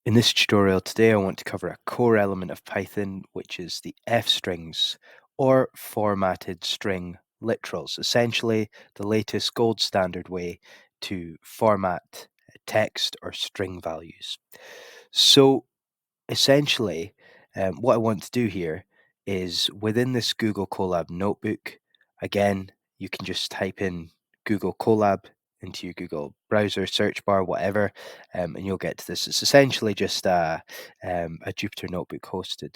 In this tutorial today, I want to cover a core element of Python, which is the f-strings, or formatted string literals, essentially the latest gold standard way to format text or string values. So essentially, what I want to do here is within this Google Colab notebook, again, you can just type in Google Colab into your Google browser search bar, whatever, and you'll get to this. It's essentially just a Jupyter notebook hosted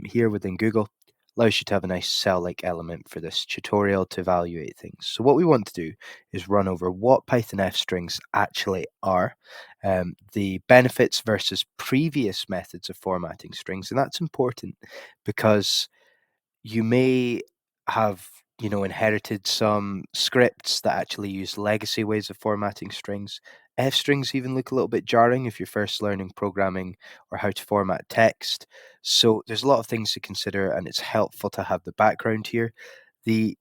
here within Google. Allows you to have a nice cell-like element for this tutorial to evaluate things. So what we want to do is run over what Python F strings actually are, the benefits versus previous methods of formatting strings. And that's important because you may have inherited some scripts that actually use legacy ways of formatting strings. F strings even look a little bit jarring if you're first learning programming or how to format text. So there's a lot of things to consider, and it's helpful to have the background here. The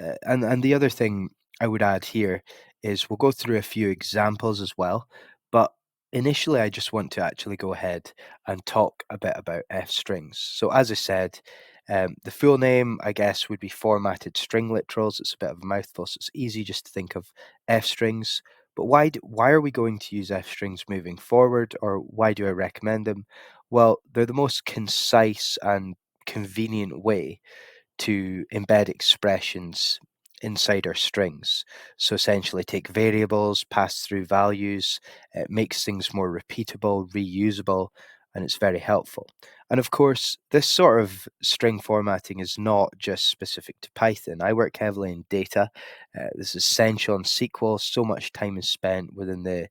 uh, and and the other thing I would add here is we'll go through a few examples as well, but initially I just want to actually go ahead and talk a bit about f strings. So as I said, the full name, I guess, would be formatted string literals. It's a bit of a mouthful, so it's easy just to think of f strings. But why are we going to use f strings moving forward, or why do I recommend them? Well, they're the most concise and convenient way to embed expressions inside our strings. So essentially take variables, pass through values, it makes things more repeatable, reusable, and it's very helpful. And of course, this sort of string formatting is not just specific to Python. I work heavily in data. This is essential in SQL. So much time is spent within the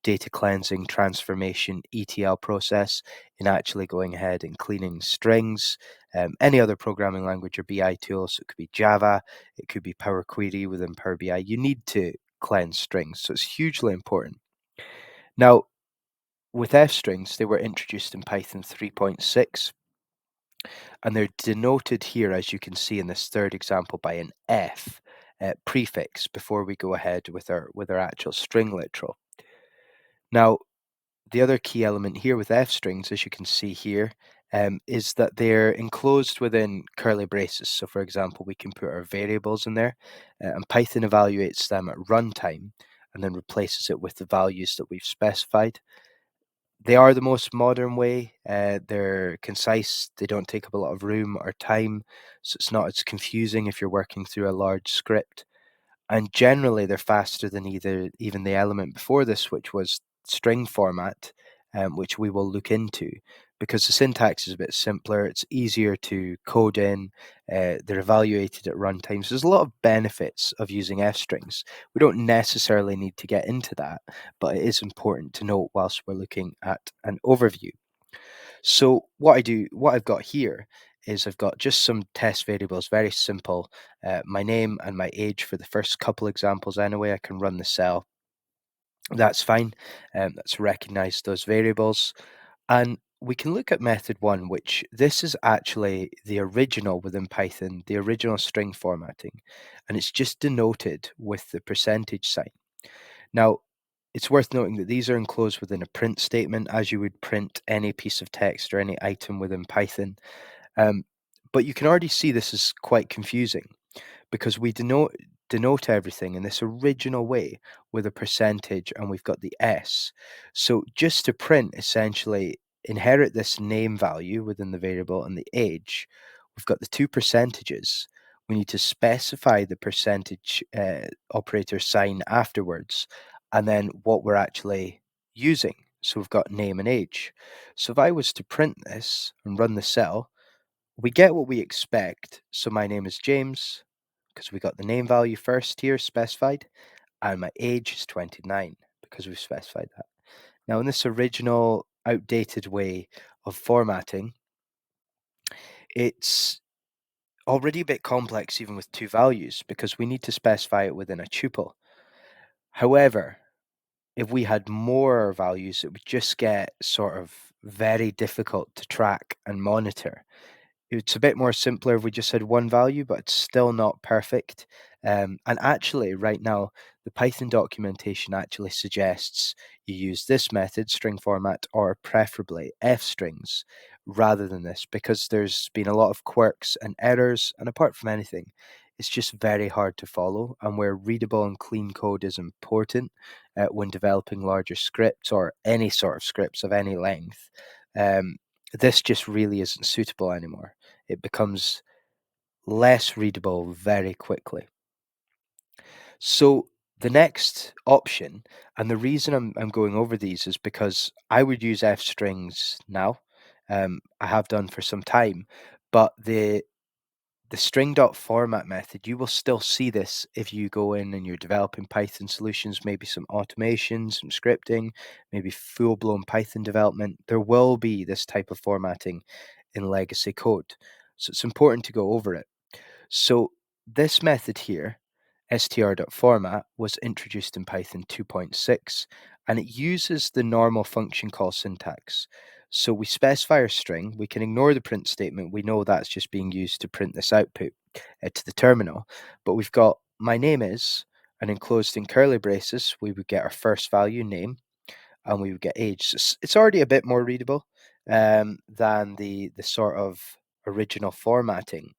data cleansing, transformation, ETL process in actually going ahead and cleaning strings. Any other programming language or BI tool, so it could be Java, it could be Power Query within Power BI. You need to cleanse strings, so it's hugely important. Now, with f strings, they were introduced in Python 3.6, and they're denoted here, as you can see in this third example, by an f prefix before we go ahead with our actual string literal. Now, the other key element here with f strings, as you can see here, is that they're enclosed within curly braces. So for example, we can put our variables in there, and Python evaluates them at runtime and then replaces it with the values that we've specified. They are the most modern way. They're concise, they don't take up a lot of room or time, so it's not as confusing if you're working through a large script. And generally, they're faster than even the element before this, which was string format, which we will look into, because the syntax is a bit simpler. It's easier to code in. They're evaluated at runtime. So there's a lot of benefits of using f strings. We don't necessarily need to get into that, but it is important to note whilst we're looking at an overview. So what I've got here is I've got just some test variables, very simple. My name and my age for the first couple examples anyway. I can run the cell. That's fine. Let's recognize those variables. And we can look at method one, which this is actually the original within Python, the original string formatting. And it's just denoted with the percentage sign. Now, it's worth noting that these are enclosed within a print statement, as you would print any piece of text or any item within Python. Um, but you can already see this is quite confusing because we denote everything in this original way with a percentage, and we've got the S. So just to print, essentially inherit this name value within the variable and the age, we've got the two percentages. We need to specify the percentage operator sign afterwards, and then what we're actually using. So we've got name and age. So if I was to print this and run the cell, we get what we expect. So my name is James because we got the name value first here specified, and my age is 29 because we've specified that. Now, in this original outdated way of formatting, it's already a bit complex even with two values because we need to specify it within a tuple. However, if we had more values, it would just get sort of very difficult to track and monitor. It's a bit more simpler if we just had one value, but it's still not perfect. And actually, right now, the Python documentation actually suggests you use this method, string format, or preferably F strings rather than this, because there's been a lot of quirks and errors, and apart from anything, it's just very hard to follow. And where readable and clean code is important when developing larger scripts or any sort of scripts of any length, um, this just really isn't suitable anymore. It becomes less readable very quickly. So the next option, and the reason I'm going over these is because I would use F strings now. I have done for some time, but the string.format method, you will still see this if you go in and you're developing Python solutions, maybe some automation, some scripting, maybe full-blown Python development. There will be this type of formatting in legacy code. So it's important to go over it. So this method here, str.format, was introduced in Python 2.6, and it uses the normal function call syntax. So we specify our string, we can ignore the print statement, we know that's just being used to print this output to the terminal, but we've got my name is, and enclosed in curly braces, we would get our first value, name, and we would get age. So it's already a bit more readable than the sort of original formatting.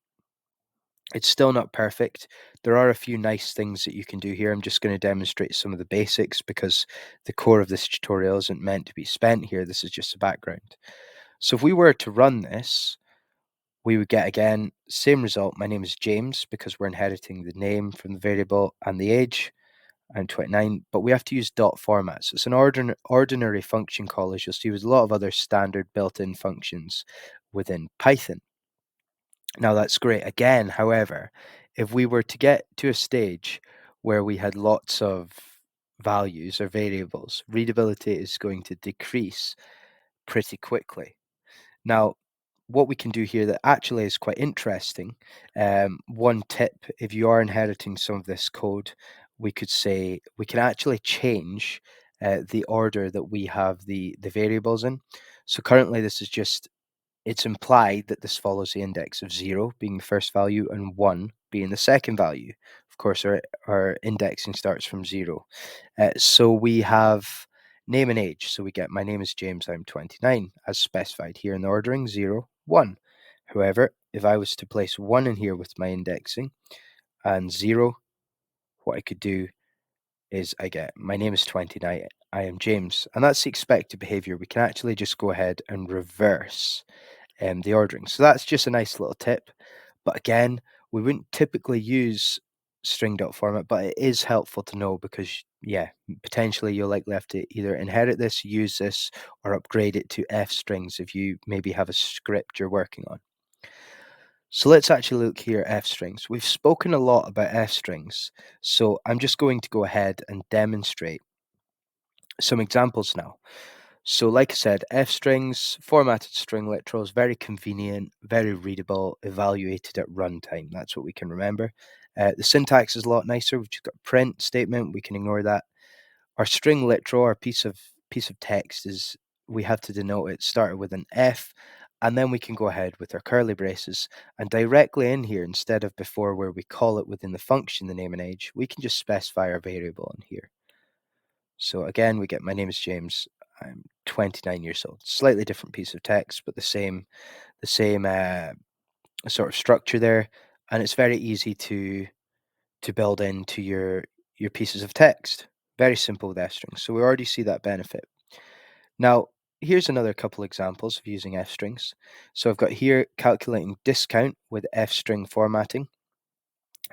It's still not perfect. There are a few nice things that you can do here. I'm just going to demonstrate some of the basics because the core of this tutorial isn't meant to be spent here. This is just a background. So if we were to run this, we would get, again, same result. My name is James because we're inheriting the name from the variable and the age. I'm 29, but we have to use dot format. So it's an ordinary function call, as you'll see with a lot of other standard built-in functions within Python. Now that's great. Again, however, if we were to get to a stage where we had lots of values or variables, readability is going to decrease pretty quickly. Now, what we can do here that actually is quite interesting, one tip, if you are inheriting some of this code, we could say we can actually change the order that we have the variables in. So currently this is just, it's implied that this follows the index of 0 being the first value and 1 being the second value. Of course, our indexing starts from 0. So we have name and age. So we get my name is James, I'm 29, as specified here in the ordering 0, 1. However, if I was to place 1 in here with my indexing and 0, what I could do is I get my name is 29, I am James. And that's the expected behavior. We can actually just go ahead and reverse the ordering. So that's just a nice little tip. But again, we wouldn't typically use string.format, but it is helpful to know because, yeah, potentially you'll likely have to either inherit this, use this, or upgrade it to F strings if you maybe have a script you're working on. So let's actually look here at F strings. We've spoken a lot about F strings, so I'm just going to go ahead and demonstrate some examples now. So like I said, F strings, formatted string literals, very convenient, very readable, evaluated at runtime. That's what we can remember. The syntax is a lot nicer. We've just got print statement. We can ignore that. Our string literal, our piece of text, is we have to denote it started with an F, and then we can go ahead with our curly braces and directly in here, instead of before where we call it within the function the name and age, we can just specify our variable in here. So again, we get my name is James. I'm 29 years old. Slightly different piece of text, but the same sort of structure there, and it's very easy to build into your pieces of text. Very simple with F strings. So we already see that benefit. Now, here's another couple examples of using F strings. So I've got here calculating discount with F string formatting.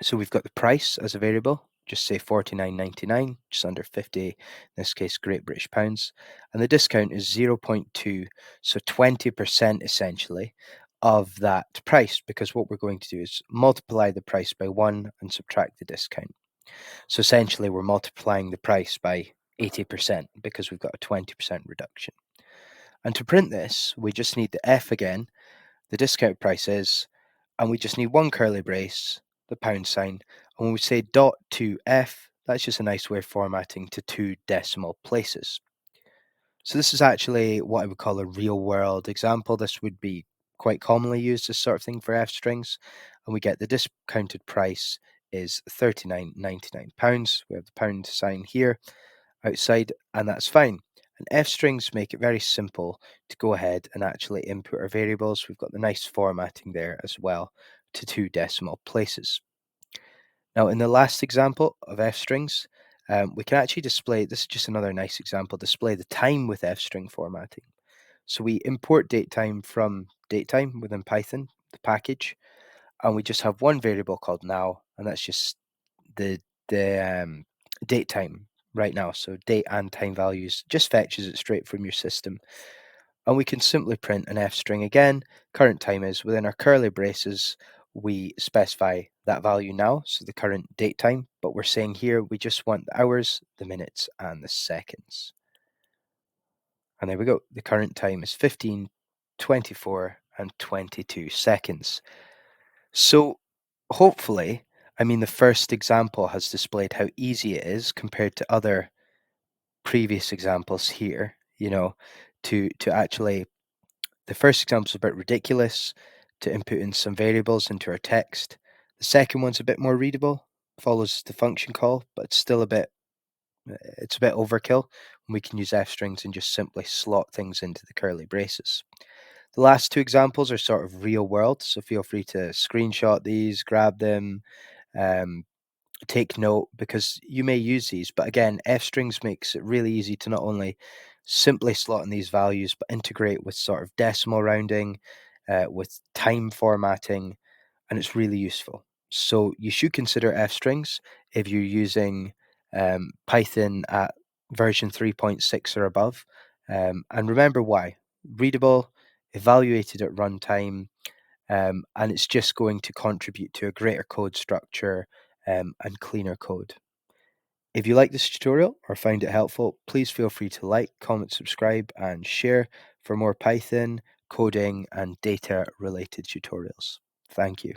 So we've got the price as a variable, just say 49.99, just under 50, in this case, Great British pounds. And the discount is 0.2, so 20% essentially of that price, because what we're going to do is multiply the price by 1 and subtract the discount. So essentially, we're multiplying the price by 80% because we've got a 20% reduction. And to print this, we just need the F again, the discount price is, and we just need one curly brace, the pound sign. And when we say dot to F, that's just a nice way of formatting to 2 decimal places. So this is actually what I would call a real world example. This would be quite commonly used, this sort of thing, for F strings. And we get the discounted price is £39.99. We have the pound sign here outside, and that's fine. And F strings make it very simple to go ahead and actually input our variables. We've got the nice formatting there as well to 2 decimal places. Now, in the last example of F strings, we can actually display, this is just another nice example, display the time with F string formatting. So we import datetime from datetime within Python, the package, and we just have one variable called now, and that's just the date time right now. So date and time values just fetches it straight from your system. And we can simply print an F string again. Current time is within our curly braces. We specify that value now, so the current date time, but we're saying here we just want the hours, the minutes, and the seconds. And there we go. The current time is 15, 24, and 22 seconds. So hopefully, I mean, the first example has displayed how easy it is compared to other previous examples here, to actually, the first example is a bit ridiculous to input in some variables into our text. The second one's a bit more readable, follows the function call, but it's a bit overkill. And we can use F strings and just simply slot things into the curly braces. The last 2 examples are sort of real world, so feel free to screenshot these, grab them, um, take note, because you may use these. But again, F strings makes it really easy to not only simply slot in these values, but integrate with sort of decimal rounding, with time formatting, and it's really useful. So you should consider F strings if you're using Python at version 3.6 or above. And remember why. Readable, evaluated at runtime, and it's just going to contribute to a greater code structure and cleaner code. If you like this tutorial or found it helpful, please feel free to like, comment, subscribe, and share for more Python, coding, and data related tutorials. Thank you.